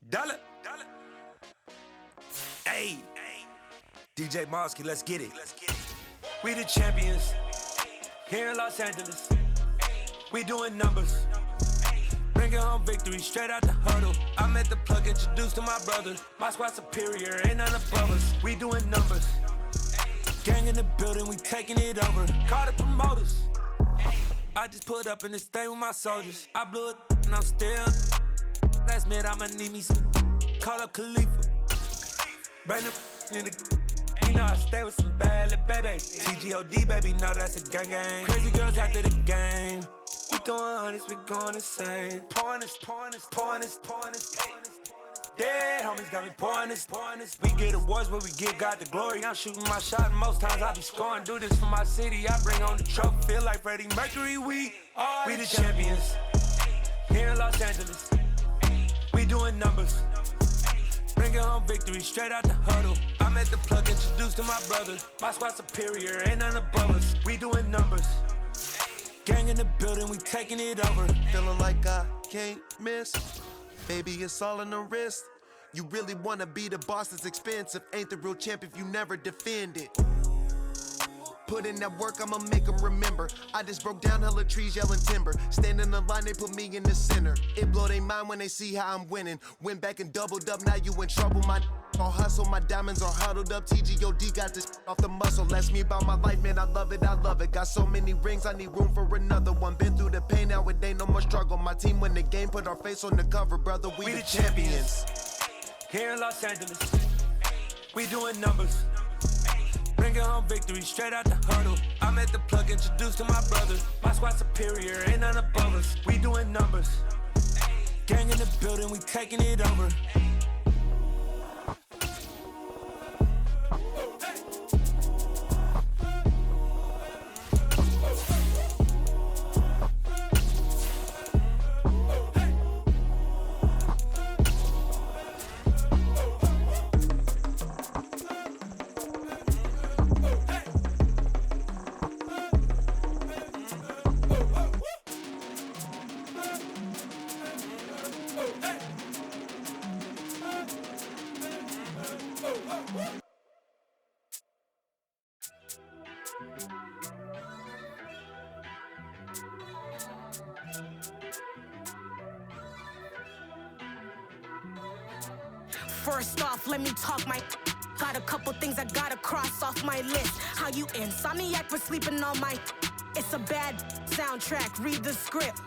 Dollar. Hey, DJ Mosky, let's get it. We the champions here in Los Angeles. We doing numbers, bringing home victory straight out the huddle. I'm at the plug, introduced to my brothers. My squad superior, ain't none above us. We doing numbers, gang in the building, we taking it over. Call the promoters. I just put up in this thing with my soldiers. I blew it and I'm still. Last minute I'ma need me some. Call up Khalifa. Bring them in the. You know I stay with some bad little baby. TGOD baby, know that's a gang gang. Crazy girls after the game. We throwing hundreds, we going insane. Pouring this. Dead homies got me pouring this. We get awards, but we give God the glory. I'm shooting my shot, and most times I be scoring. Do this for my city, I bring on the trophy. Feel like Freddie Mercury, we the champions here in Los Angeles. We doing numbers, bringing home victory straight out the huddle. I'm at the plug, introduced to my brothers. My squad superior, ain't none above us. We doing numbers, gang in the building, we taking it over. Feeling like I can't miss. Baby, it's all in the wrist. You really wanna be the boss, it's expensive. Ain't the real champ if you never defend it. Put in that work, I'ma make them remember. I just broke down hella trees, yelling timber. Stand in the line, they put me in the center. It blow their mind when they see how I'm winning. Went back and doubled up, now you in trouble. My all hustle, my diamonds are huddled up. TGOD got this off the muscle. Ask me about my life, man, I love it. Got so many rings, I need room for another one. Been through the pain, now it ain't no more struggle. My team win the game, put our face on the cover, brother. We the champions here in Los Angeles. We doing numbers, bringing home victory straight out the huddle. I'm at the plug, introduced to my brothers. My squad superior, ain't none above us. We doing numbers, gang in the building, we taking it over. First off, let me talk my. Got a couple things I gotta cross off my list. How you insomniac for sleeping on my. It's a bad soundtrack, read the script.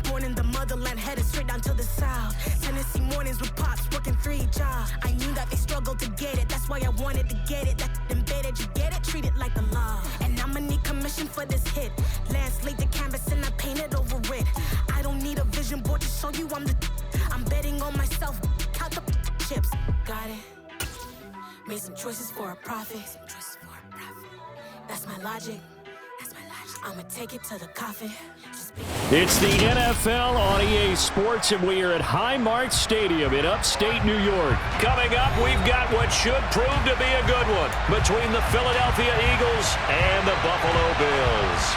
Born in the motherland, headed straight down to the south. Tennessee mornings with pops, working 3 jobs. I knew that they struggled to get it, that's why I wanted to get it. That embedded, you get it, treat it like the law. And I'ma need commission for this hit. Lance laid the canvas and I painted over it. I don't need a vision board to show you I'm betting on myself, count the chips. Got it. Made some choices for a profit. That's my logic. I'ma take it to the coffin. It's the NFL on EA Sports, and we are at Highmark Stadium in upstate New York. Coming up, we've got what should prove to be a good one between the Philadelphia Eagles and the Buffalo Bills.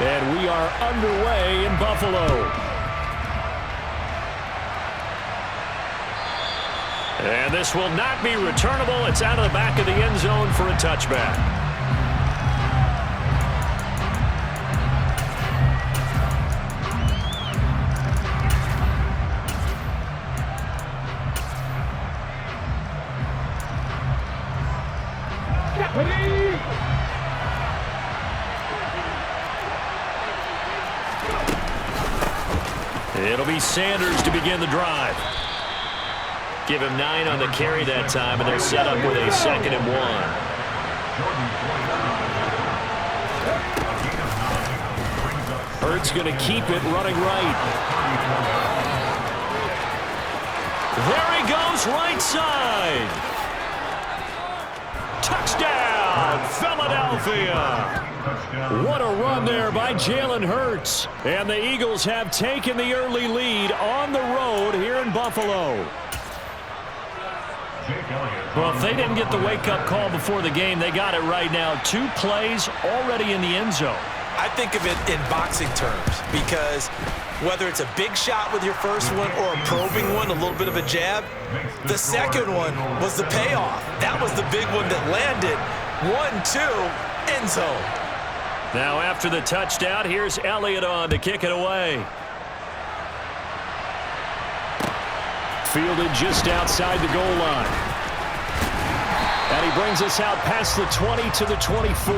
And we are underway in Buffalo. And this will not be returnable. It's out of the back of the end zone for a touchback. It'll be Sanders to begin the drive. Give him 9 on the carry that time, and they're set up with a 2nd and 1. Hurts going to keep it running right. There he goes, right side. Touchdown, Philadelphia. What a run there by Jalen Hurts. And the Eagles have taken the early lead on the road here in Buffalo. Well, if they didn't get the wake-up call before the game, they got it right now. 2 plays already in the end zone. I think of it in boxing terms because whether it's a big shot with your first one or a probing one, a little bit of a jab, the second one was the payoff. That was the big one that landed. 1-2, end zone. Now after the touchdown, here's Elliott on to kick it away. Fielded just outside the goal line. And he brings us out past the 20 to the 24.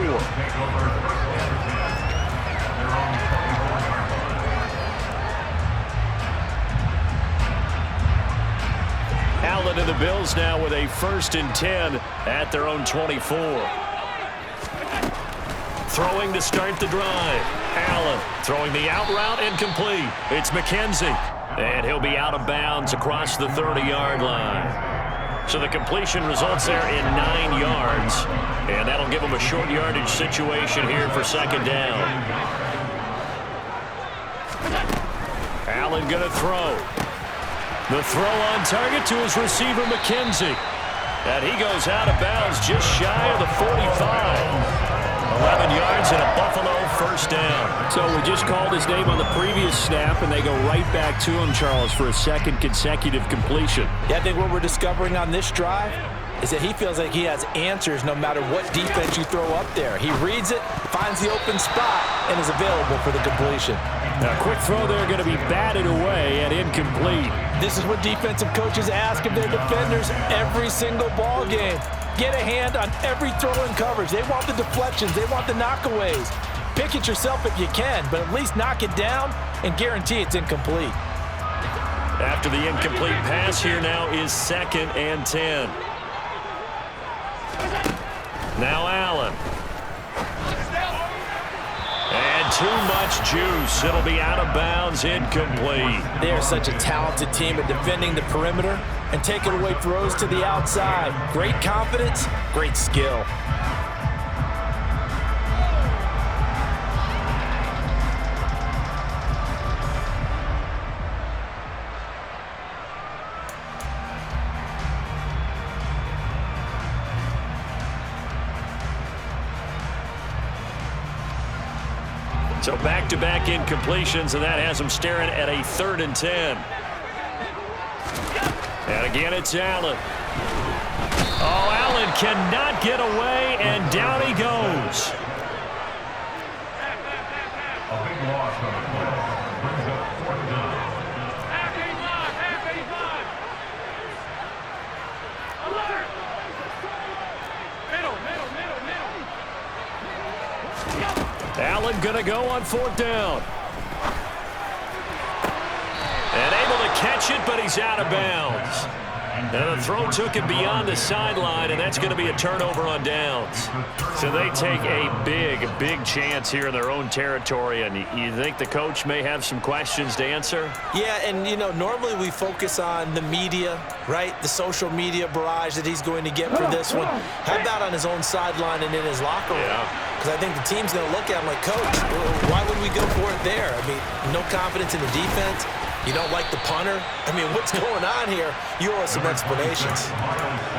Allen and the Bills now with a 1st and 10 at their own 24. Throwing to start the drive. Allen throwing the out route incomplete. It's McKenzie. And he'll be out of bounds across the 30-yard line. So the completion results there in 9 yards. And that'll give him a short yardage situation here for 2nd down. Allen going to throw. The throw on target to his receiver, McKenzie. And he goes out of bounds just shy of the 45. 11 yards and a Buffalo 1st down. So we just called his name on the previous snap, and they go right back to him, Charles, for a 2nd consecutive completion. Yeah, I think what we're discovering on this drive is that he feels like he has answers no matter what defense you throw up there. He reads it, finds the open spot, and is available for the completion. A quick throw there going to be batted away and incomplete. This is what defensive coaches ask of their defenders every single ball game. Get a hand on every throw and coverage. They want the deflections. They want the knockaways. Pick it yourself if you can, but at least knock it down and guarantee it's incomplete. After the incomplete pass, here now is 2nd and 10. Now Allen. And too much juice. It'll be out of bounds, incomplete. They are such a talented team at defending the perimeter and taking away throws to the outside. Great confidence, great skill. So back-to-back incompletions, and that has them staring at a 3rd and 10. And again, it's Allen. Oh, Allen cannot get away, and down he goes. A big loss on the play. Brings up 4th down. Alert! Middle. Allen going to go on 4th down. And able to catch it, but he's out of bounds. And the throw took it beyond the sideline, and that's going to be a turnover on downs. So they take a big chance here in their own territory, and you think the coach may have some questions to answer? Yeah, and, you know, normally we focus on the media, right? The social media barrage that he's going to get for this one. How about on his own sideline and in his locker room? Because I think the team's going to look at him like, Coach, why would we go for it there? I mean, no confidence in the defense. You don't like the punter? I mean, what's going on here? You owe us some explanations.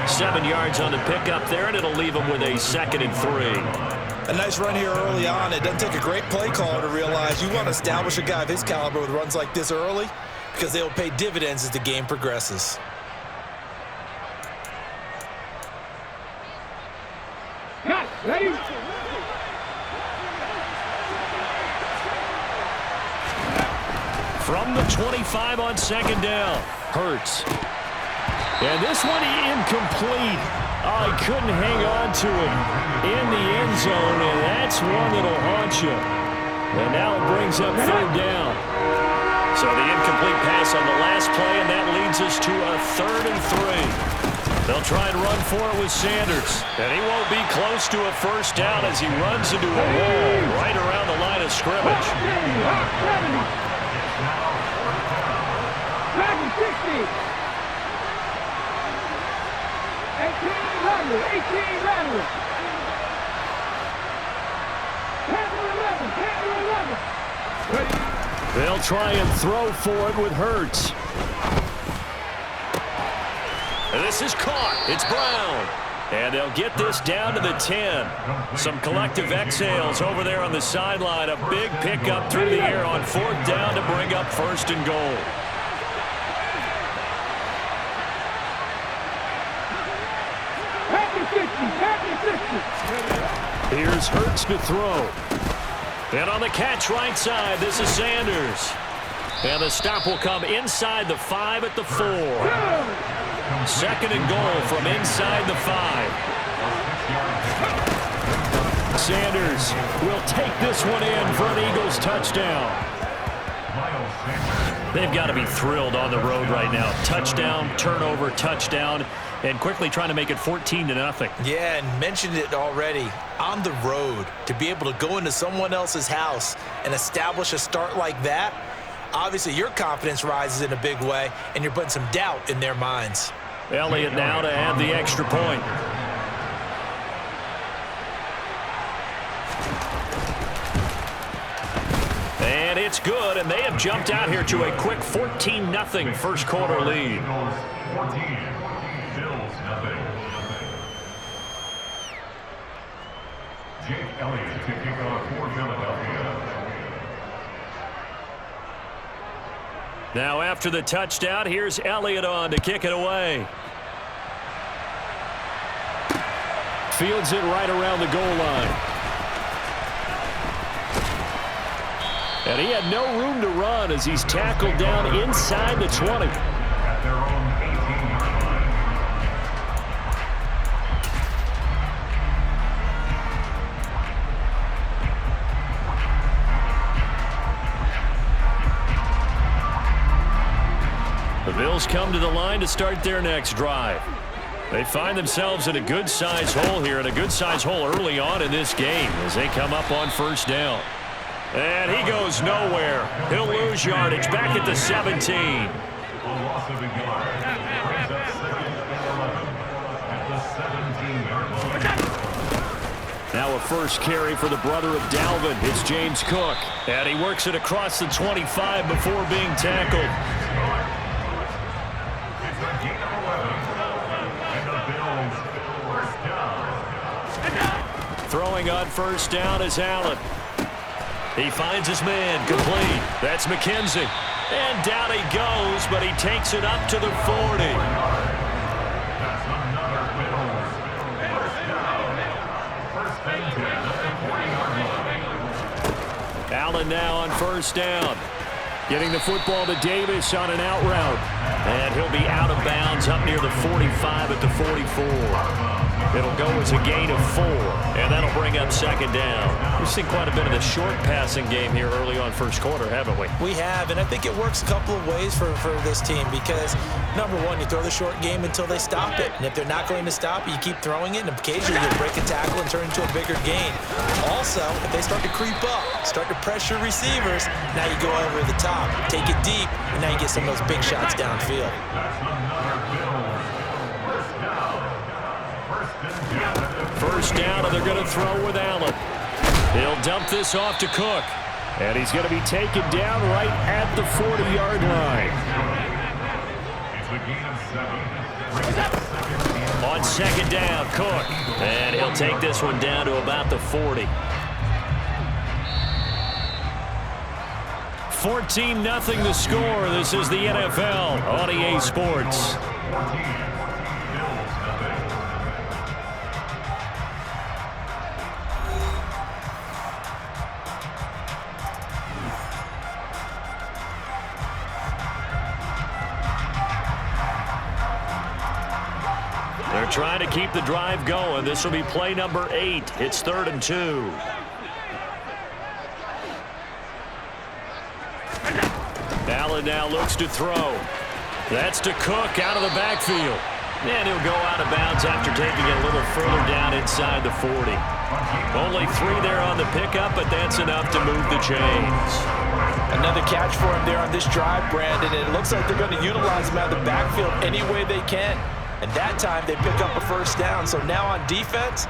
7 yards on the pickup there, and it'll leave them with a 2nd and 3. A nice run here early on. It doesn't take a great play caller to realize you want to establish a guy of his caliber with runs like this early because they'll pay dividends as the game progresses. Ready? From the 25 on 2nd down. Hurts. And this one incomplete. Oh, he couldn't hang on to it in the end zone, and that's one that'll haunt you. And now it brings up 3rd down. So the incomplete pass on the last play, and that leads us to a 3rd and 3. They'll try and run for it with Sanders. And he won't be close to a 1st down as he runs into a wall right around the line of scrimmage. 18 Rattler. They'll try and throw for it with Hurts. And this is caught. It's Brown. And they'll get this down to the 10. Some collective exhales over there on the sideline. A big pickup through the air on 4th down to bring up 1st and goal. Here's Hurts to throw. And on the catch right side, this is Sanders. And the stop will come inside the 5 at the 4. 2nd and goal from inside the 5. Sanders will take this one in for an Eagles touchdown. They've got to be thrilled on the road right now. Touchdown, turnover, touchdown, and quickly trying to make it 14-0. Yeah, and mentioned it already. On the road, to be able to go into someone else's house and establish a start like that, obviously your confidence rises in a big way, and you're putting some doubt in their minds. Elliott now to add the extra point. And it's good, and they have jumped out here to a quick 14-0 first quarter lead. 14, Bills nothing. Jake Elliott to kick off for Philadelphia. Now after the touchdown, here's Elliott on to kick it away. Fields it right around the goal line. And he had no room to run as he's tackled down inside the 20. At their own 18-yard line. The Bills come to the line to start their next drive. They find themselves in a good-sized hole here, and a good-sized hole early on in this game as they come up on 1st down. And he goes nowhere. He'll lose yardage back at the 17. A loss of a yard. Brings up 2nd and 11 at the 17-yard line. Now a first carry for the brother of Dalvin. It's James Cook. And he works it across the 25 before being tackled. It's a gain of 11. And the Bills 1st down. Throwing on 1st down is Allen. He finds his man complete. That's McKenzie. And down he goes, but he takes it up to the 40. That's another Bills 1st down. 1st and 10 at the 40-yard line. Allen now on 1st down. Getting the football to Davis on an out route. And he'll be out of bounds up near the 45 at the 44. It'll go as a gain of 4, and that'll bring up 2nd down. We've seen quite a bit of the short passing game here early on first quarter, haven't we? We have, and I think it works a couple of ways for this team because, number one, you throw the short game until they stop it. And if they're not going to stop it, you keep throwing it, and occasionally you'll break a tackle and turn into a bigger gain. Also, if they start to creep up, start to pressure receivers, now you go over the top, take it deep, and now you get some of those big shots downfield. That's another Bills 1st down. 1st and 10 at the 1st down, and they're going to throw with Allen. He'll dump this off to Cook. And he's going to be taken down right at the 40-yard line. It's a gain of 7. On 2nd down, Cook. And he'll take this one down to about the 40. 14-0 the score. This is the NFL on EA Sports. 14, Bills nothing. They're trying to keep the drive going. This will be play number 8. It's 3rd and 2. Allen now looks to throw. That's to Cook out of the backfield. And he'll go out of bounds after taking it a little further down inside the 40. Only 3 there on the pickup, but that's enough to move the chains. Another catch for him there on this drive, Brandon, and it looks like they're going to utilize him out of the backfield any way they can. And that time they pick up a 1st down. So now on defense,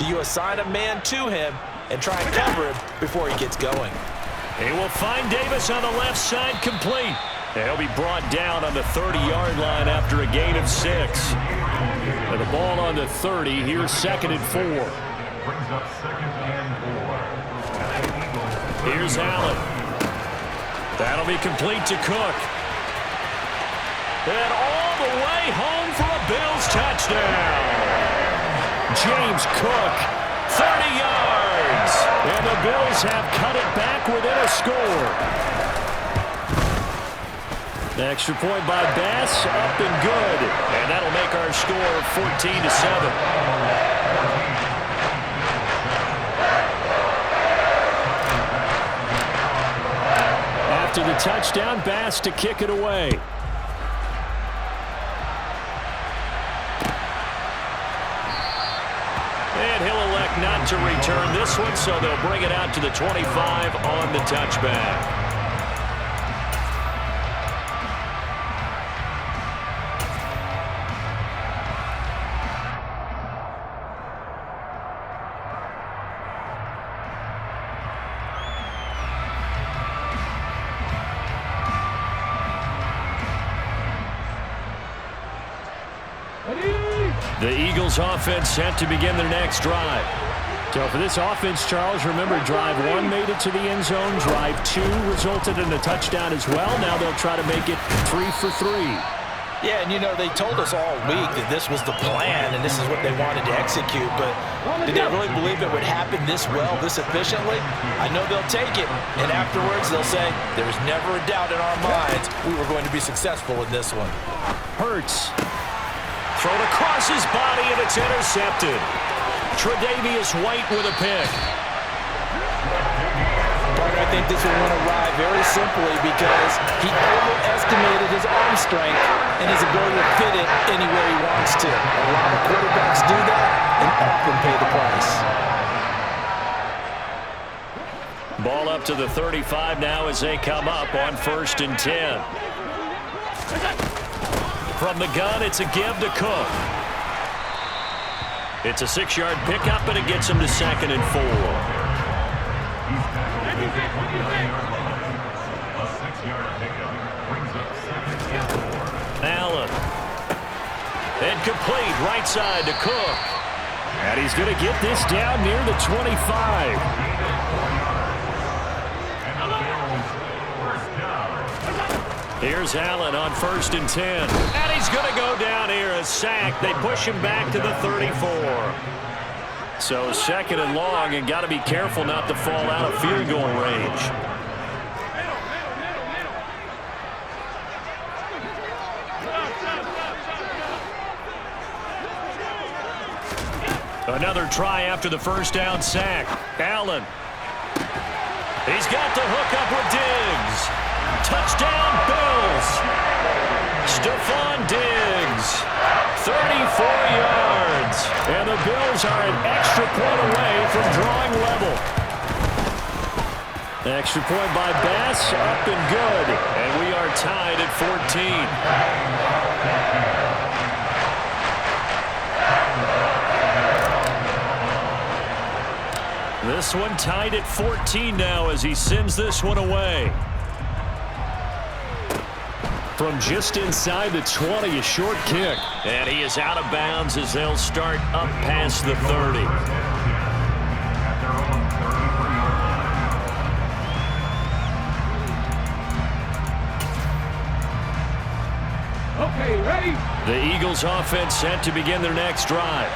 you assign a man to him and try and cover him before he gets going. He will find Davis on the left side, complete. He'll be brought down on the 30-yard line after a gain of 6. And the ball on the 30, here's 2nd and 4. Brings up 2nd and 4. Here's Allen. That'll be complete to Cook. And all the way home for a Bills touchdown. James Cook, 30 yards. And the Bills have cut it back within a score. The extra point by Bass, up and good. And that'll make our score 14-7. After the touchdown, Bass to kick it away. And he'll elect not to return this one, so they'll bring it out to the 25 on the touchback. The Eagles offense set to begin their next drive. So for this offense, Charles, remember drive 1 made it to the end zone. Drive 2 resulted in a touchdown as well. Now they'll try to make it 3 for 3. Yeah, and you know, they told us all week that this was the plan and this is what they wanted to execute, but did they really believe it would happen this well, this efficiently? I know they'll take it, and afterwards they'll say, there was never a doubt in our minds we were going to be successful in this one. Hurts. Thrown across his body, and it's intercepted. Tre'Davious White with a pick. I think this will win a ride very simply because he overestimated his arm strength and his ability to fit it anywhere he wants to. A lot of quarterbacks do that and often pay the price. Ball up to the 35 now as they come up on 1st and 10. From the gun, it's a give to Cook. It's a 6-yard pickup, and it gets him to 2nd and 4. Allen. And complete right side to Cook. And he's going to get this down near the 25. Here's Allen on 1st and 10. And he's going to go down here, a sack. They push him back to the 34. So 2nd and long, and got to be careful not to fall out of field goal range. Another try after the 1st down sack. Allen. He's got the hook up with Diggs. Touchdown, Bills. Stephon Diggs, 34 yards. And the Bills are an extra point away from drawing level. Extra point by Bass, up and good. And we are tied at 14. This one tied at 14 now as he sends this one away. From just inside the 20, a short kick. And he is out of bounds as they'll start up past the 30. Okay, ready? The Eagles offense set to begin their next drive.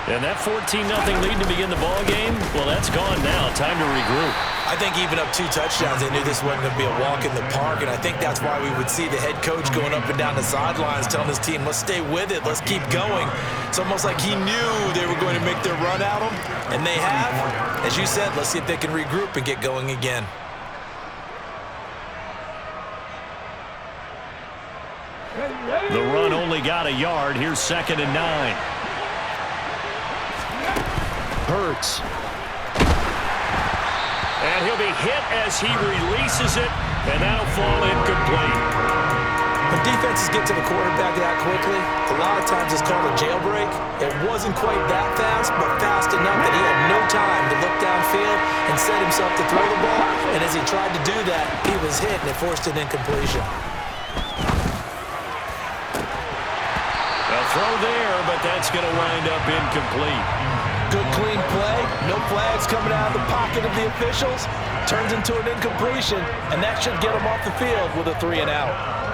And that 14-0 lead to begin the ball game, well, that's gone now. Time to regroup. I think even up 2 touchdowns, they knew this wasn't going to be a walk in the park, and I think that's why we would see the head coach going up and down the sidelines telling his team, let's stay with it, let's keep going. It's almost like he knew they were going to make their run at him, and they have. As you said, let's see if they can regroup and get going again. The run only got a yard. Here's 2nd and 9. Hurts. And he'll be hit as he releases it, and that'll fall incomplete. When defenses get to the quarterback that quickly, a lot of times it's called a jailbreak. It wasn't quite that fast, but fast enough that he had no time to look downfield and set himself to throw the ball. And as he tried to do that, he was hit, and it forced an incompletion. A throw there, but that's going to wind up incomplete. Good, clean play. No flags coming out of the pocket of the officials. Turns into an incompletion, and that should get him off the field with a 3-and-out.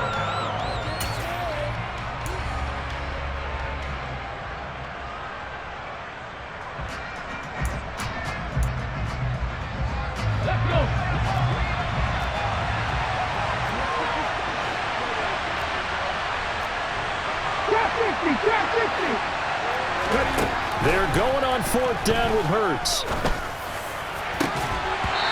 They're going on 4th down with Hurts.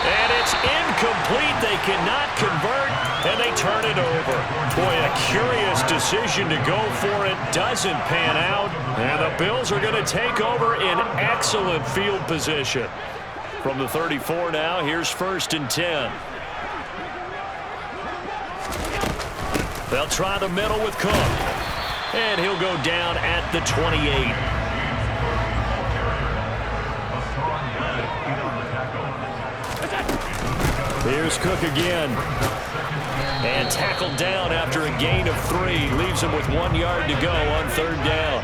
And it's incomplete. They cannot convert, and they turn it over. Boy, a curious decision to go for it. Doesn't pan out, and the Bills are going to take over in excellent field position. From the 34 now, here's 1st and 10. They'll try the middle with Cook. And he'll go down at the 28. Here's Cook again. And tackled down after a gain of 3. Leaves him with 1 yard to go on 3rd down.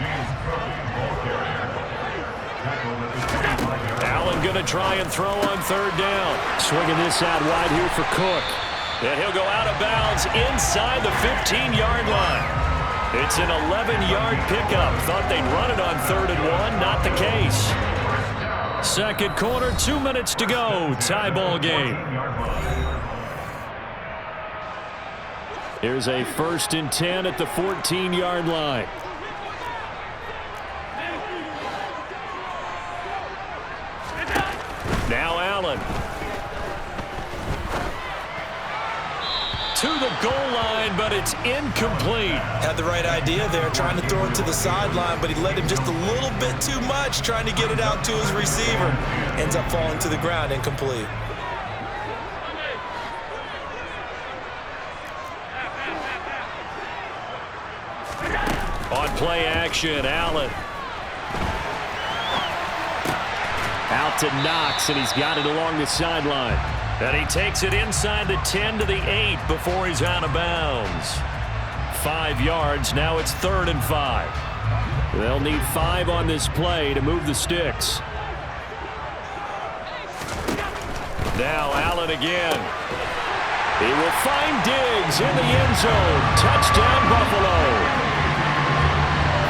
Allen going to try and throw on 3rd down. Swinging this out wide here for Cook. And he'll go out of bounds inside the 15-yard line. It's an 11-yard pickup. Thought they'd run it on 3rd and 1. Not the case. Second quarter, 2 minutes to go. Tie ball game. Here's a 1st and 10 at the 14-yard line. Now Allen. To the goal line, but it's incomplete. Had the right idea there, trying to throw it to the sideline, but he let him just a little bit too much, trying to get it out to his receiver. Ends up falling to the ground, incomplete. On play action, Allen. Out to Knox, and he's got it along the sideline. And he takes it inside the 10 to the 8 before he's out of bounds. 5 yards. Now it's 3rd and 5. They'll need 5 on this play to move the sticks. Now Allen again. He will find Diggs in the end zone. Touchdown, Buffalo.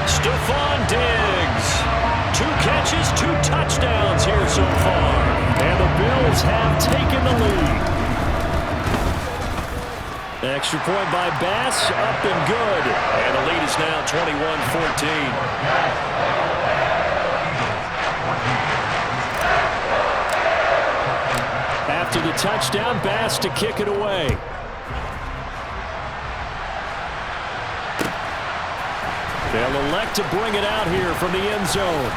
Stephon Diggs. 2 catches, 2 touchdowns here so far. And the Bills have taken the lead. Extra point by Bass, up and good. And the lead is now 21-14. After the touchdown, Bass to kick it away. They'll elect to bring it out here from the end zone.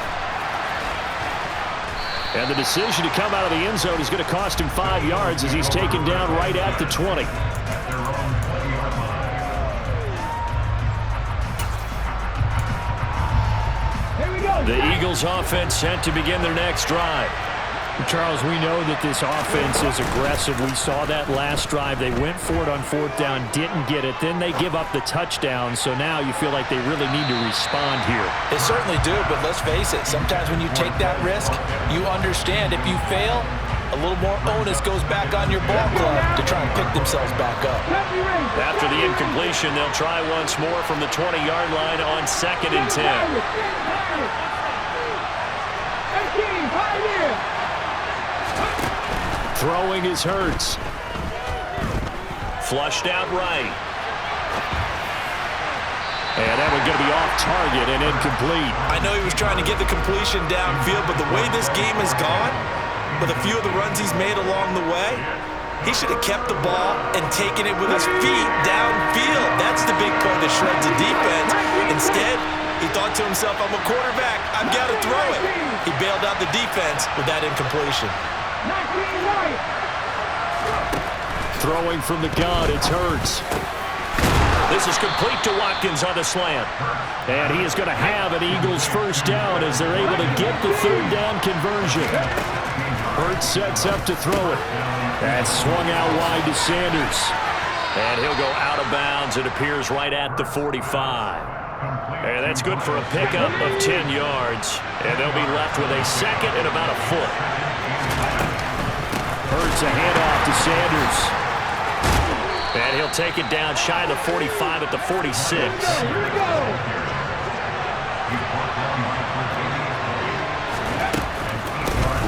And the decision to come out of the end zone is going to cost him 5 yards as he's taken down right at the 20. The Eagles offense set to begin their next drive. Charles, we know that this offense is aggressive. We saw that last drive. They went for it on 4th down, didn't get it. Then they give up the touchdown. So now you feel like they really need to respond here. They certainly do, but let's face it. Sometimes when you take that risk, you understand if you fail, a little more onus goes back on your ball club to try and pick themselves back up. After the incompletion, they'll try once more from the 20-yard line on 2nd and 10. Throwing is Hurts. Flushed out right. And that one's going to be off target and incomplete. I know he was trying to get the completion downfield, but the way this game has gone, with a few of the runs he's made along the way, he should have kept the ball and taken it with his feet downfield. That's the big play that shreds the defense. Instead, he thought to himself, I'm a quarterback, I've got to throw it. He bailed out the defense with that incompletion. Throwing from the gun, it's Hurts. This is complete to Watkins on the slant. And he is going to have an Eagles first down as they're able to get the 3rd down conversion. Hurts sets up to throw it. That's swung out wide to Sanders. And he'll go out of bounds. It appears right at the 45. And that's good for a pickup of 10 yards. And they'll be left with a second and about a foot. Hurts a handoff to Sanders. And he'll take it down shy of the 45 at the 46.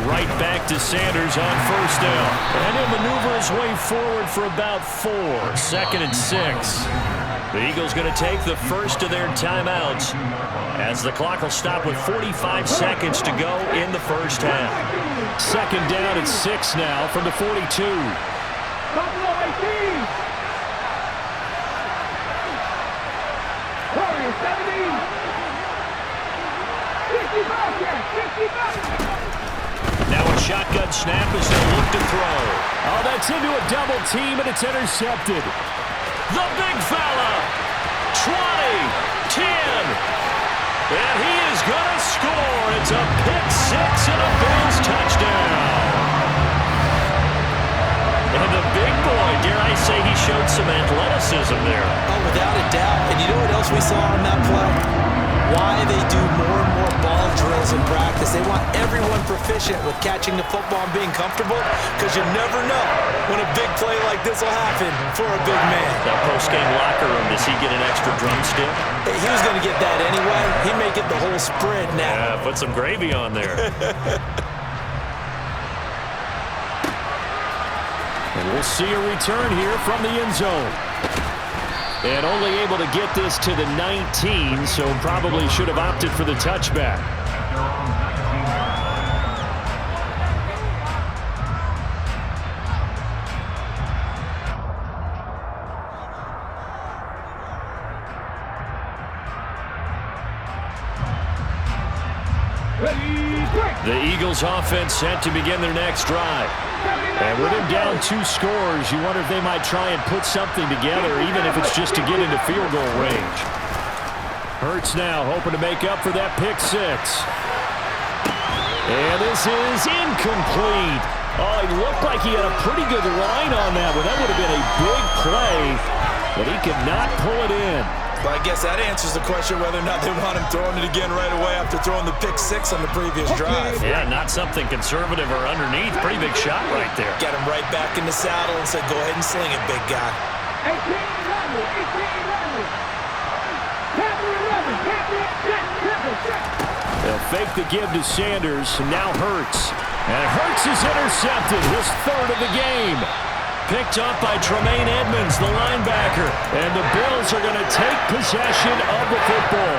Right back to Sanders on first down. And he'll maneuver his way forward for about 4. 2nd and 6. The Eagles going to take the first of their timeouts as the clock will stop with 45 seconds to go in the first half. 2nd down and 6 now from the 42. Now a shotgun snap as they look to throw. Oh, that's into a double team, and it's intercepted. The big fella, 20, 10, and he is going to score. It's a pick six and a Bills touchdown. And the big boy, dare I say, he showed some athleticism there. Oh, without a doubt. And you know what else we saw on that play? Why they do more and more ball drills in practice. They want everyone proficient with catching the football and being comfortable, because you never know when a big play like this will happen for a big man. That post-game locker room, does he get an extra drumstick? He was going to get that anyway. He may get the whole spread now. Yeah, put some gravy on there. And we'll see a return here from the end zone. And only able to get this to the 19, so probably should have opted for the touchback. The Eagles offense set to begin their next drive. And with him down 2 scores, you wonder if they might try and put something together, even if it's just to get into field goal range. Hurts now hoping to make up for that pick six. And this is incomplete. Oh, he looked like he had a pretty good line on that one. That would have been a big play, but he could not pull it in. But I guess that answers the question whether or not they want him throwing it again right away after throwing the pick six on the previous drive. Yeah, not something conservative or underneath. Pretty big shot right there. Got him right back in the saddle and said, go ahead and sling it, big guy. 18-11. They'll fake the give to Sanders, and now Hurts. And Hurts is intercepted, his 3rd of the game. Picked up by Tremaine Edmonds, the linebacker. And the Bills are going to take possession of the football.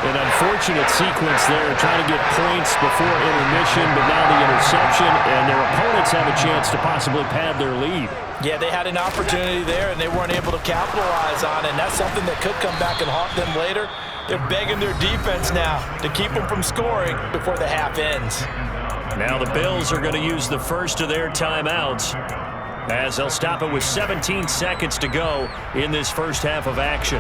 An unfortunate sequence there, trying to get points before intermission, but now the interception, and their opponents have a chance to possibly pad their lead. Yeah, they had an opportunity there, and they weren't able to capitalize on it, and that's something that could come back and haunt them later. They're begging their defense now to keep them from scoring before the half ends. Now the Bills are going to use the first of their timeouts, as they'll stop it with 17 seconds to go in this first half of action.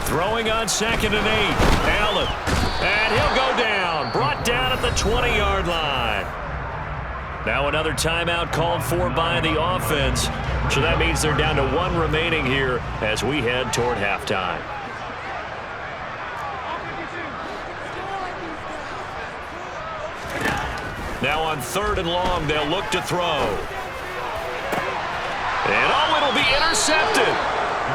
Throwing on 2nd and 8. Allen. And he'll go down. Brought down at the 20-yard line. Now another timeout called for by the offense. So that means they're down to 1 remaining here as we head toward halftime. Now on 3rd and long, they'll look to throw. And it'll be intercepted.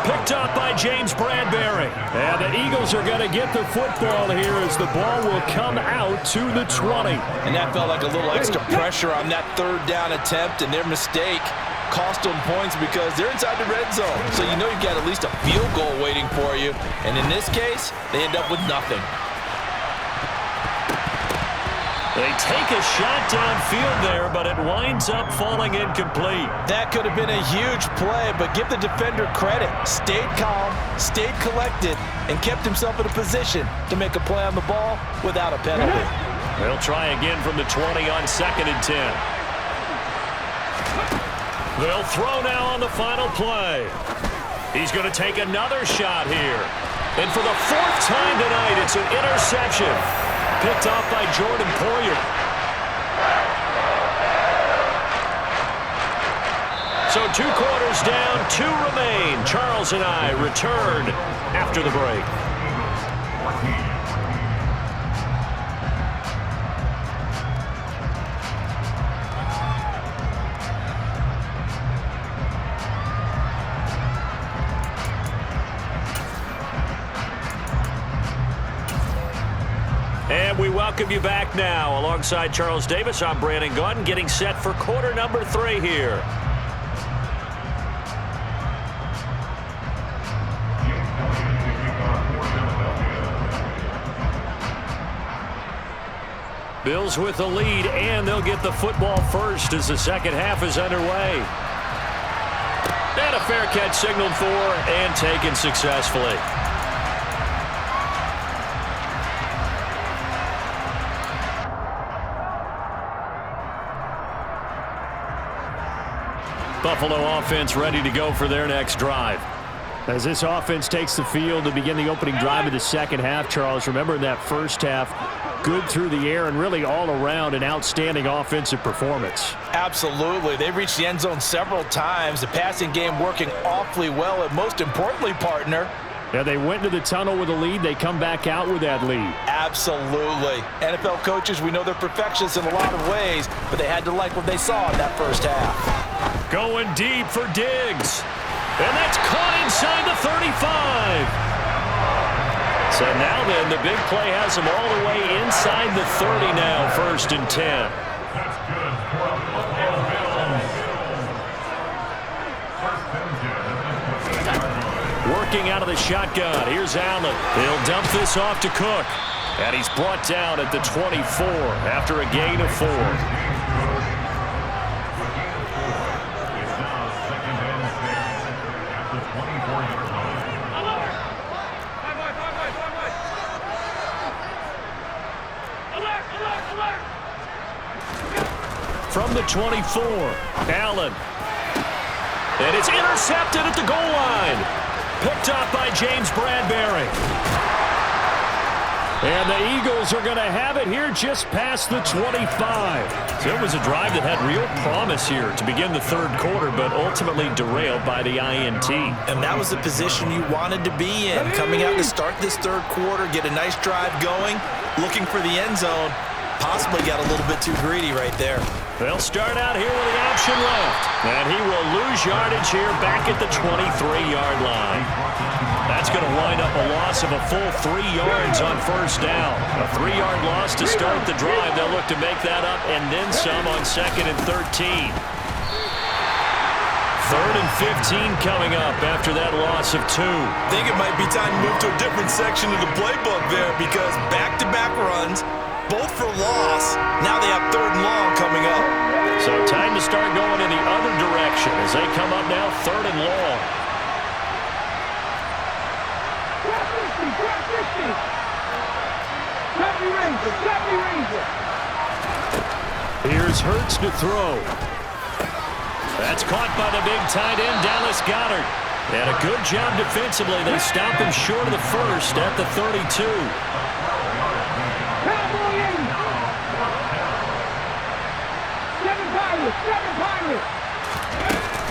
Picked up by James Bradbury. And the Eagles are going to get the football here as the ball will come out to the 20. And that felt like a little extra pressure on that 3rd down attempt, and their mistake cost them points because they're inside the red zone. So you know you've got at least a field goal waiting for you. And in this case, they end up with nothing. They take a shot downfield there, but it winds up falling incomplete. That could have been a huge play, but give the defender credit. Stayed calm, stayed collected, and kept himself in a position to make a play on the ball without a penalty. They'll try again from the 20 on 2nd and 10. They'll throw now on the final play. He's going to take another shot here. And for the 4th time tonight, it's an interception. Picked off by Jordan Poyer. So 2 quarters down, 2 remain. Charles and I return after the break. And we welcome you back now. Alongside Charles Davis, I'm Brandon Gaudin, getting set for quarter number 3 here. Bills with the lead, and they'll get the football first as the second half is underway. And a fair catch signaled for and taken successfully. Buffalo offense ready to go for their next drive. As this offense takes the field to begin the opening drive of the second half, Charles, remember in that first half, good through the air and really all around an outstanding offensive performance. Absolutely. They reached the end zone several times. The passing game working awfully well, and most importantly, partner, yeah, they went to the tunnel with a lead. They come back out with that lead. Absolutely. NFL coaches, we know they're perfectionists in a lot of ways, but they had to like what they saw in that first half. Going deep for Diggs. And that's caught inside the 35. So now then, the big play has them all the way inside the 30 now, 1st and 10. That's good for a Buffalo Bills. Working out of the shotgun. Here's Allen. He'll dump this off to Cook. And he's brought down at the 24 after a gain of 4. From the 24, Allen. And it's intercepted at the goal line. Picked up by James Bradbury. And the Eagles are going to have it here just past the 25. So it was a drive that had real promise here to begin the 3rd quarter, but ultimately derailed by the INT. And that was the position you wanted to be in. Coming out to start this 3rd quarter, get a nice drive going, looking for the end zone. Possibly got a little bit too greedy right there. They'll start out here with the option left. And he will lose yardage here back at the 23-yard line. That's going to wind up a loss of a full 3 yards on 1st down. A 3-yard loss to start the drive. They'll look to make that up and then some on 2nd and 13. 3rd and 15 coming up after that loss of 2. I think it might be time to move to a different section of the playbook there because back-to-back runs, both for loss. Now they have 3rd and long coming up. So time to start going in the other direction as they come up now 3rd and long. Here's Hurts to throw. That's caught by the big tight end, Dallas Goedert. And a good job defensively. They stop him short of the 1st at the 32.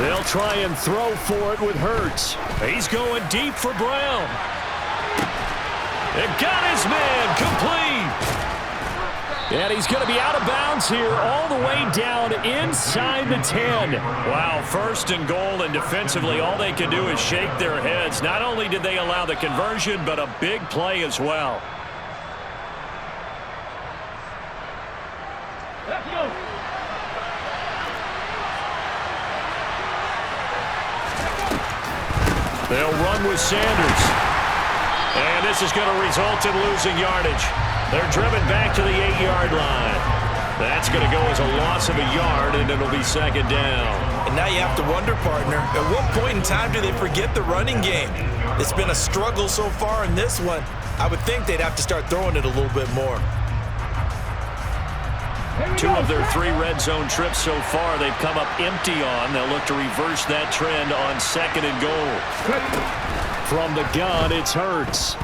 They'll try and throw for it with Hurts. He's going deep for Brown. And got his man complete. And he's going to be out of bounds here all the way down inside the 10. Wow, 1st and goal, and defensively all they can do is shake their heads. Not only did they allow the conversion, but a big play as well. Let's go. They'll run with Sanders. And this is going to result in losing yardage. They're driven back to the 8-yard line. That's going to go as a loss of a yard, and it'll be 2nd down. And now you have to wonder, partner, at what point in time do they forget the running game? It's been a struggle so far in this one. I would think they'd have to start throwing it a little bit more. 2 of their 3 red zone trips so far they've come up empty on. They'll look to reverse that trend on 2nd and goal. From the gun, it's Hurts.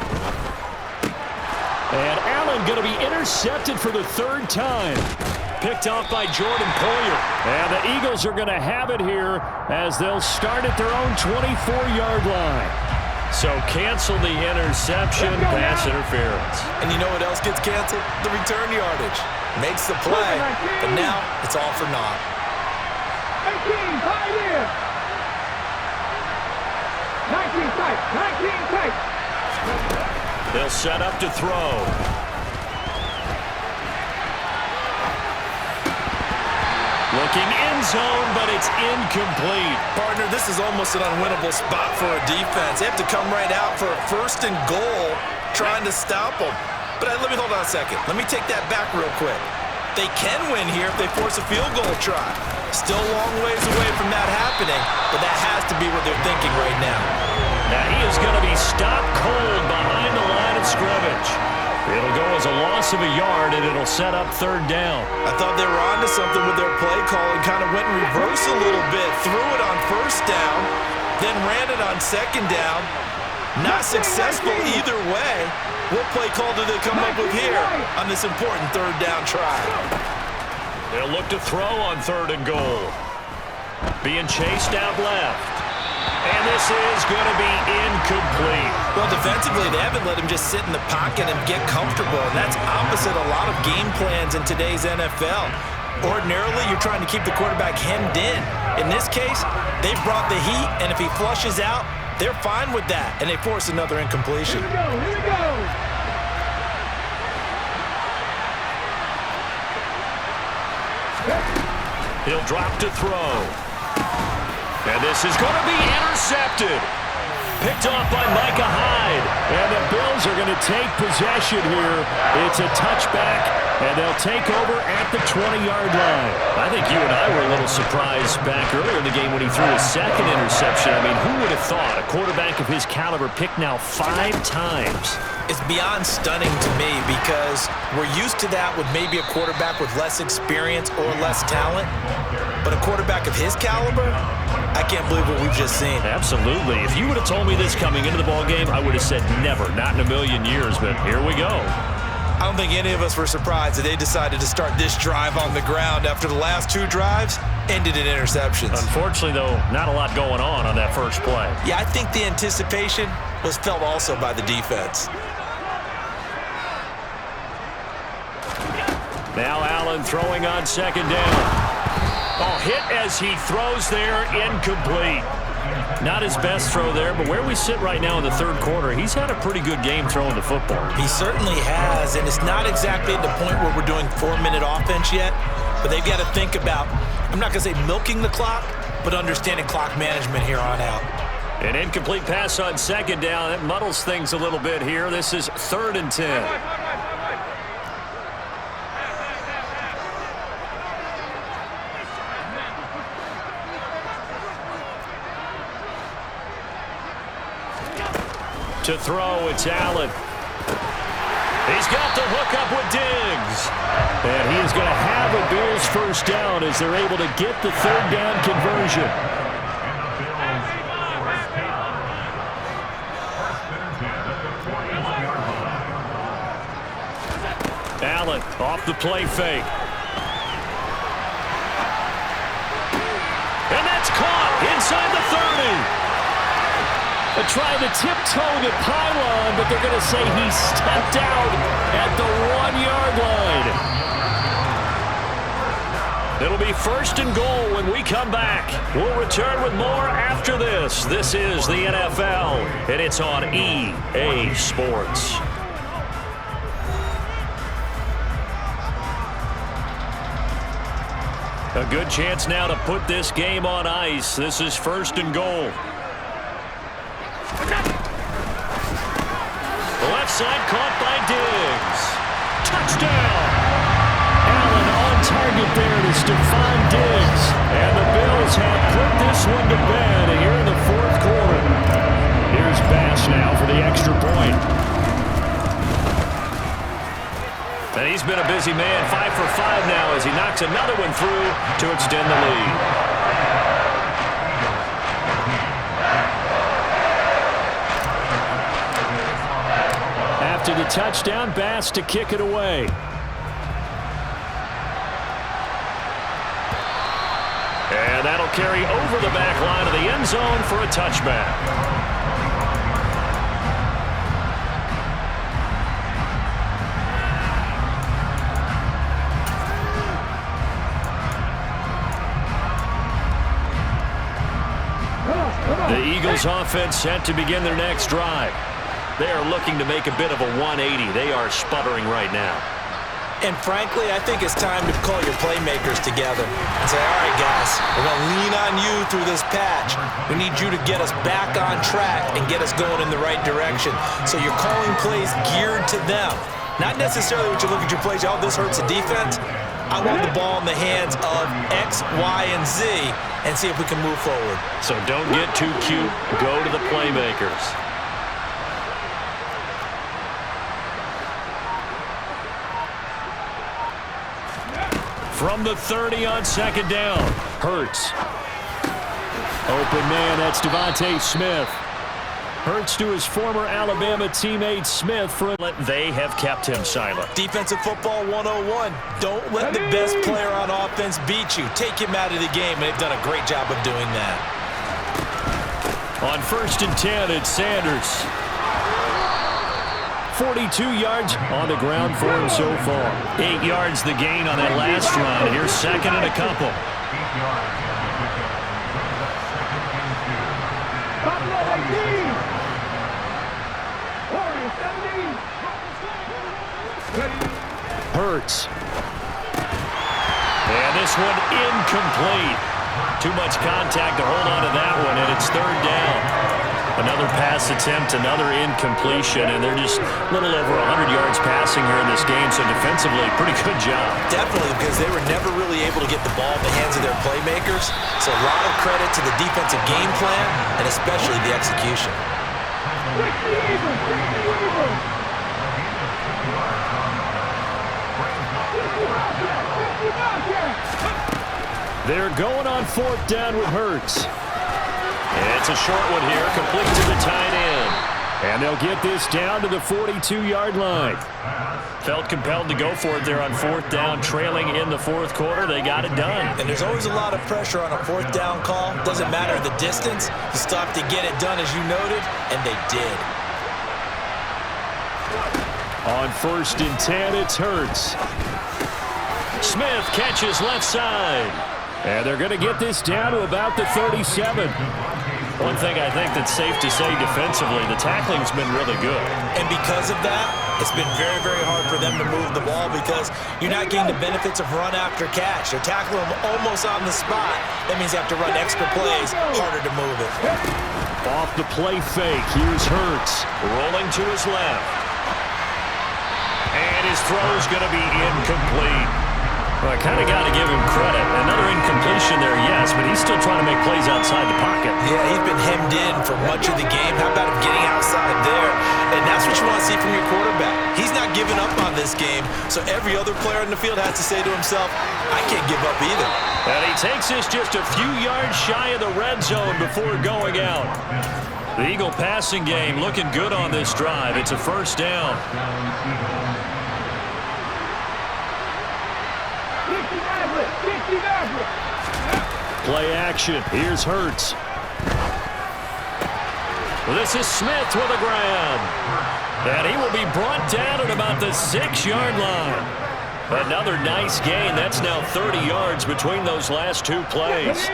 And Allen going to be intercepted for the 3rd time. Picked off by Jordan Poyer. And the Eagles are going to have it here as they'll start at their own 24-yard line. So cancel the interception, pass interference. And you know what else gets canceled? The return yardage. Makes the play, but now it's all for naught. 18, high here. 19 tight, 19 tight. They'll set up to throw. Looking end zone, but it's incomplete. Partner, this is almost an unwinnable spot for a defense. They have to come right out for a 1st and goal, trying to stop them. But let me hold on a second. Let me take that back real quick. They can win here if they force a field goal try. Still a long ways away from that happening, but that has to be what they're thinking right now. Now he is going to be stopped cold behind the line of scrimmage. It'll go as a loss of a yard, and it'll set up 3rd down. I thought they were onto something with their play call and kind of went in reverse a little bit. Threw it on 1st down, then ran it on 2nd down. Not successful either way. What play call do they come up with here on this important 3rd down try? They'll look to throw on 3rd and goal. Being chased out left. And this is going to be incomplete. Well, defensively, they haven't let him just sit in the pocket and get comfortable. And that's opposite a lot of game plans in today's NFL. Ordinarily, you're trying to keep the quarterback hemmed in. In this case, they brought the heat, and if he flushes out, they're fine with that, and they force another incompletion. Here we go, here we go. He'll drop to throw. And this is going to be intercepted. Picked off by Micah Hyde. And the Bills are going to take possession here. It's a touchback, and they'll take over at the 20-yard line. I think you and I were a little surprised back earlier in the game when he threw his 2nd interception. I mean, who would have thought a quarterback of his caliber picked now 5 times? It's beyond stunning to me because we're used to that with maybe a quarterback with less experience or less talent. But a quarterback of his caliber, I can't believe what we've just seen. Absolutely. If you would have told me this coming into the ballgame, I would have said never, not in a million years, but here we go. I don't think any of us were surprised that they decided to start this drive on the ground after the last 2 drives ended in interceptions. Unfortunately, though, not a lot going on that first play. Yeah, I think the anticipation was felt also by the defense. Now Allen throwing on 2nd down. Oh, hit as he throws there, incomplete. Not his best throw there, but where we sit right now in the 3rd quarter, he's had a pretty good game throwing the football. He certainly has, and it's not exactly at the point where we're doing 4-minute offense yet, but they've got to think about, I'm not going to say milking the clock, but understanding clock management here on out. An incomplete pass on 2nd down. That muddles things a little bit here. This is 3rd and 10. To throw, it's Allen. He's got the hook up with Diggs. And he is going to have a Bills 1st down as they're able to get the 3rd down conversion. Allen off the play fake. And that's caught inside the 30. They're trying to tiptoe the pylon, but they're going to say he stepped out at the 1-yard line. It'll be 1st and goal when we come back. We'll return with more after this. This is the NFL, and it's on EA Sports. A good chance now to put this game on ice. This is 1st and goal. Left side caught by Diggs. Touchdown! Allen on target there to Stephon Diggs. And the Bills have put this one to bed here in the 4th quarter. Here's Bass now for the extra point. And he's been a busy man. 5 for 5 now as he knocks another one through to extend the lead. After the touchdown, Bass to kick it away. And that'll carry over the back line of the end zone for a touchback. The Eagles offense set to begin their next drive. They are looking to make a bit of a 180. They are sputtering right now. And frankly, I think it's time to call your playmakers together and say, all right, guys, we're going to lean on you through this patch. We need you to get us back on track and get us going in the right direction. So you're calling plays geared to them. Not necessarily what you look at your plays, oh, this hurts the defense. I want the ball in the hands of X, Y, and Z and see if we can move forward. So don't get too cute. Go to the playmakers. From the 30 on second down, Hurts. Open man, that's Devontae Smith. Hurts to his former Alabama teammate Smith for they have kept him silent. Defensive football 101. Don't let the best player on offense beat you. Take him out of the game, and they've done a great job of doing that. On 1st and 10, it's Sanders. 42 yards on the ground for him so far. 8 yards the gain on that last run. Here's second and a couple. Hurts. And this one incomplete. Too much contact to hold on to that one, and it's third down. Another pass attempt, another incompletion, and they're just a little over 100 yards passing here in this game, so defensively, pretty good job. Definitely, because they were never really able to get the ball in the hands of their playmakers, so a lot of credit to the defensive game plan, and especially the execution. They're going on 4th down with Hurts. It's a short one here, complete to the tight end. And they'll get this down to the 42-yard line. Felt compelled to go for it there on 4th down, trailing in the 4th quarter. They got it done. And there's always a lot of pressure on a 4th down call. Doesn't matter the distance. You still have to get it done, as you noted, and they did. On 1st and 10, it's Hurts. Smith catches left side. And they're going to get this down to about the 37. One thing I think that's safe to say defensively, the tackling's been really good. And because of that, it's been very, very hard for them to move the ball because you're not getting the benefits of run after catch. They're tackling them almost on the spot. That means you have to run extra plays, harder to move it. Off the play fake, here's Hurts. Rolling to his left. And his throw's going to be incomplete. Well, I kind of got to give him credit. Another incompletion there, yes, but he's still trying to make plays outside the pocket. Yeah, he's been hemmed in for much of the game. How about him getting outside there? And that's what you want to see from your quarterback. He's not giving up on this game, so every other player in the field has to say to himself, I can't give up either. And he takes this just a few yards shy of the red zone before going out. The Eagle passing game looking good on this drive. It's a 1st down. Play action. Here's Hurts. Well, this is Smith with a grab. And he will be brought down at about the 6-yard line. Another nice gain. That's now 30 yards between those last 2 plays.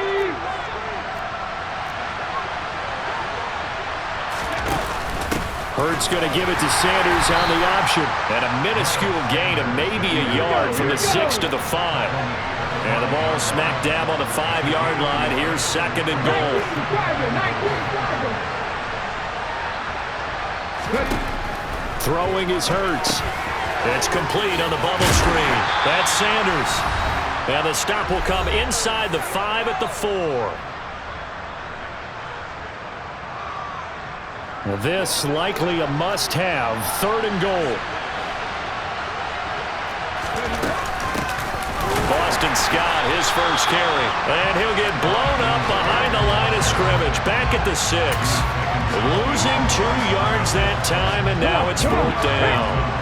Hurts going to give it to Sanders on the option. And a minuscule gain of maybe a yard from the 6 to the 5. And the ball smack dab on the 5-yard line. Here's 2nd and goal. Throwing is Hurts. It's complete on the bubble screen. That's Sanders. And the stop will come inside the 5 at the 4. Well, this likely a must-have. 3rd and goal. Boston Scott, his first carry. And he'll get blown up behind the line of scrimmage, back at the 6. Losing 2 yards that time, and now it's 4th down.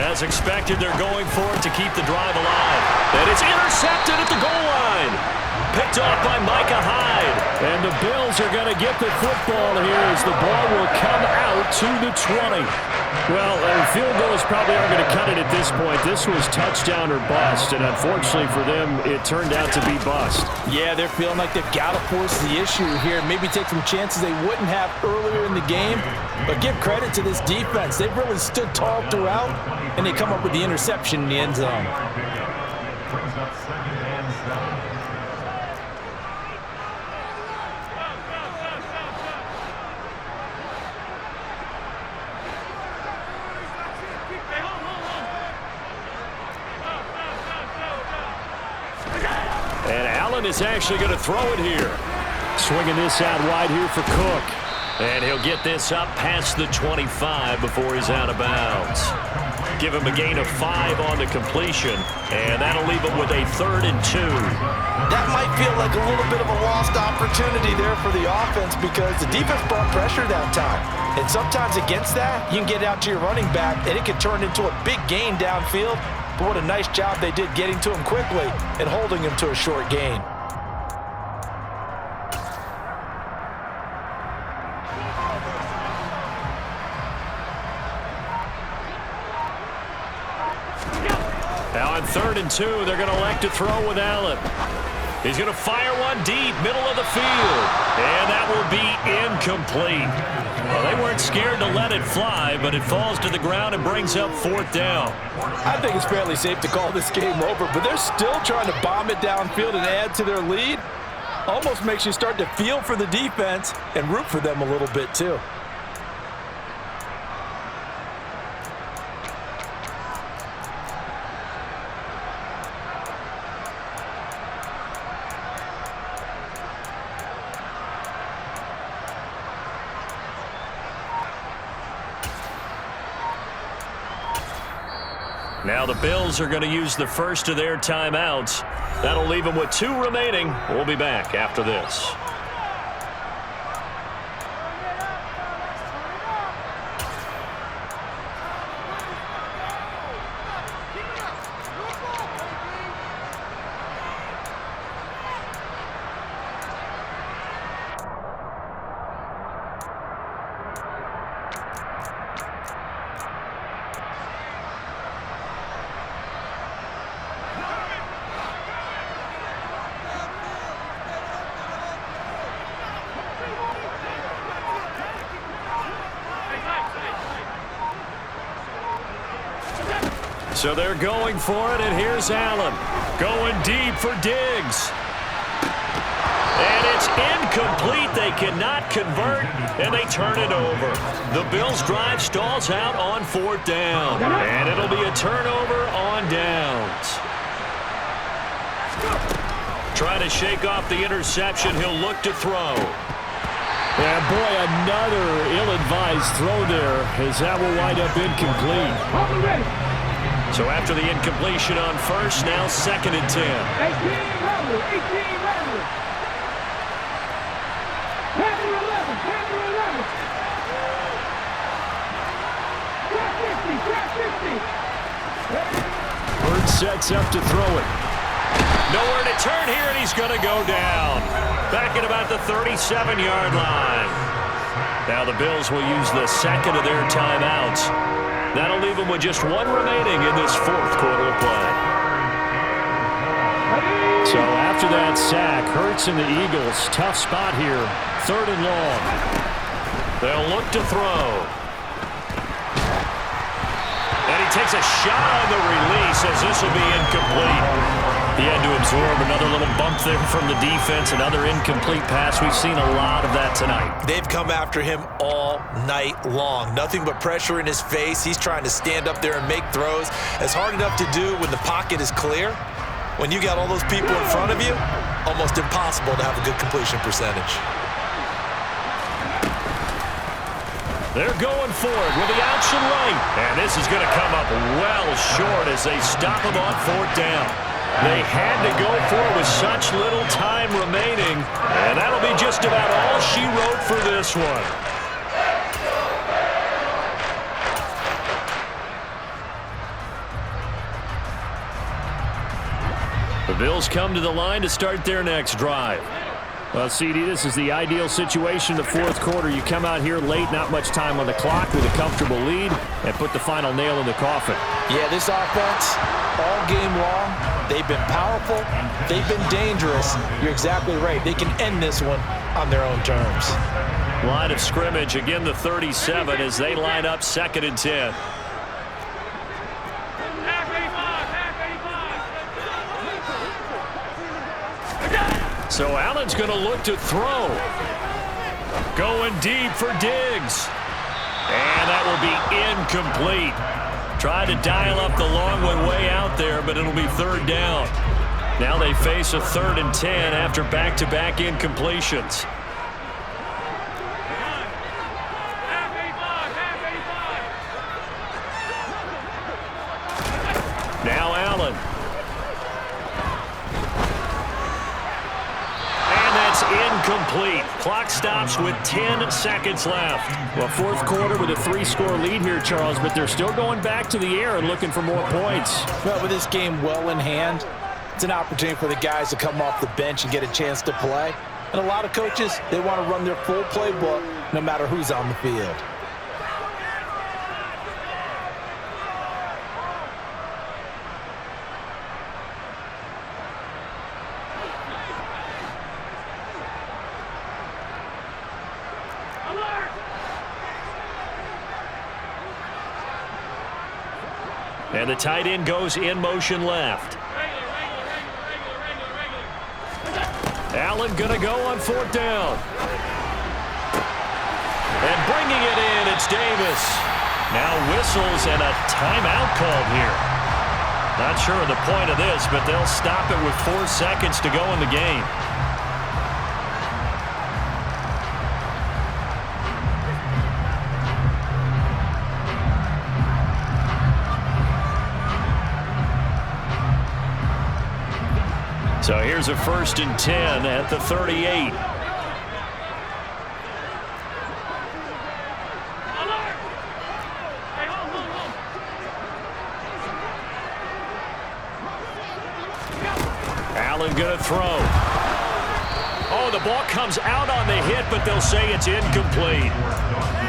As expected, they're going for it to keep the drive alive. And it's intercepted at the goal line. Picked off by Micah Hyde. And the Bills are going to get the football here as the ball will come out to the 20. Well, field goals probably aren't going to cut it at this point. This was touchdown or bust, and unfortunately for them, it turned out to be bust. Yeah, they're feeling like they've got to force the issue here. Maybe take some chances they wouldn't have earlier in the game. But give credit to this defense. They've really stood tall throughout, and they come up with the interception in the end zone. Brings up 2nd and 7. And Allen is actually going to throw it here. Swinging this out wide here for Cook. And he'll get this up past the 25 before he's out of bounds. Give him a gain of 5 on the completion, and that'll leave him with a 3rd and 2. That might feel like a little bit of a lost opportunity there for the offense because the defense brought pressure that time. And sometimes against that, you can get out to your running back, and it can turn into a big gain downfield. But what a nice job they did getting to him quickly and holding him to a short gain. Now on 3rd and 2, they're going to elect to throw with Allen. He's going to fire one deep, middle of the field. And that will be incomplete. Well, they weren't scared to let it fly, but it falls to the ground and brings up 4th down. I think it's fairly safe to call this game over, but they're still trying to bomb it downfield and add to their lead. Almost makes you start to feel for the defense and root for them a little bit too. Now the Bills are going to use the first of their timeouts. That'll leave them with 2 remaining. We'll be back after this. So they're going for it, and here's Allen. Going deep for Diggs. And it's incomplete. They cannot convert, and they turn it over. The Bills' drive stalls out on 4th down. And it'll be a turnover on downs. Trying to shake off the interception. He'll look to throw. Yeah, boy, another ill-advised throw there, as that will wind up incomplete. So after the incompletion on 1st, now 2nd and 10. 18 Rambler. 18 Rambler. 10 to 11. 10 to 11. Track 50. Bird sets up to throw it. Nowhere to turn here, and he's going to go down. Back at about the 37-yard line. Now the Bills will use the 2nd of their timeouts. That'll leave them with just 1 remaining in this 4th quarter of play. So after that sack, Hurts and the Eagles, tough spot here. 3rd and long. They'll look to throw. And he takes a shot on the release as this will be incomplete. He had to absorb another little bump there from the defense, another incomplete pass. We've seen a lot of that tonight. They've come after him all night long. Nothing but pressure in his face. He's trying to stand up there and make throws. It's hard enough to do when the pocket is clear. When you got all those people in front of you, almost impossible to have a good completion percentage. They're going for it with the option right. And this is going to come up well short as they stop him on 4th down. They had to go for it with such little time remaining. And that'll be just about all she wrote for this one. The Bills come to the line to start their next drive. Well, CD, this is the ideal situation in the 4th quarter. You come out here late, not much time on the clock with a comfortable lead, and put the final nail in the coffin. Yeah, this offense, all game long, they've been powerful, they've been dangerous. You're exactly right. They can end this one on their own terms. Line of scrimmage, again the 37 as they line up 2nd and 10. So Allen's going to look to throw. Going deep for Diggs. And that will be incomplete. Tried to dial up the long one way out there, but it'll be 3rd down. Now they face a 3rd and 10 after back-to-back incompletions. Now Allen. Incomplete. Clock stops with 10 seconds left. Well, 4th quarter with a 3-score lead here, Charles, but they're still going back to the air and looking for more points. Well, with this game well in hand, it's an opportunity for the guys to come off the bench and get a chance to play. And a lot of coaches, they want to run their full playbook no matter who's on the field. And the tight end goes in motion left. Allen going to go on 4th down. And bringing it in, it's Davis. Now whistles and a timeout called here. Not sure of the point of this, but they'll stop it with 4 seconds to go in the game. So here's a 1st and 10 at the 38. Allen going to throw. Oh, the ball comes out on the hit, but they'll say it's incomplete.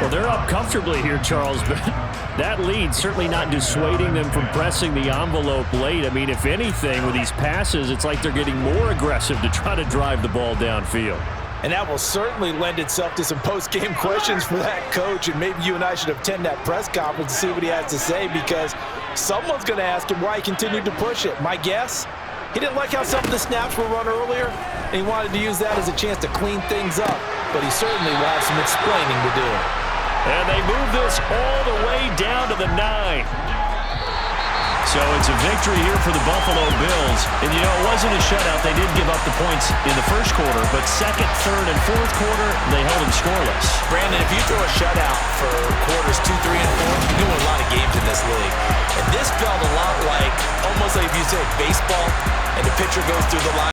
Well, they're up comfortably here, Charles, but that lead certainly not dissuading them from pressing the envelope late. I mean, if anything, with these passes, it's like they're getting more aggressive to try to drive the ball downfield. And that will certainly lend itself to some post-game questions for that coach, and maybe you and I should attend that press conference to see what he has to say, because someone's going to ask him why he continued to push it. My guess, he didn't like how some of the snaps were run earlier, and he wanted to use that as a chance to clean things up, but he certainly will have some explaining to do. And they move this all the way down to the 9. So it's a victory here for the Buffalo Bills. And, you know, it wasn't a shutout. They did give up the points in the 1st quarter, but 2nd, 3rd, and 4th quarter, they held them scoreless. Brandon, if you throw a shutout for quarters 2, 3, and 4, you win a lot of games in this league. And this felt a lot like, almost like if you said baseball, and the pitcher goes through the line.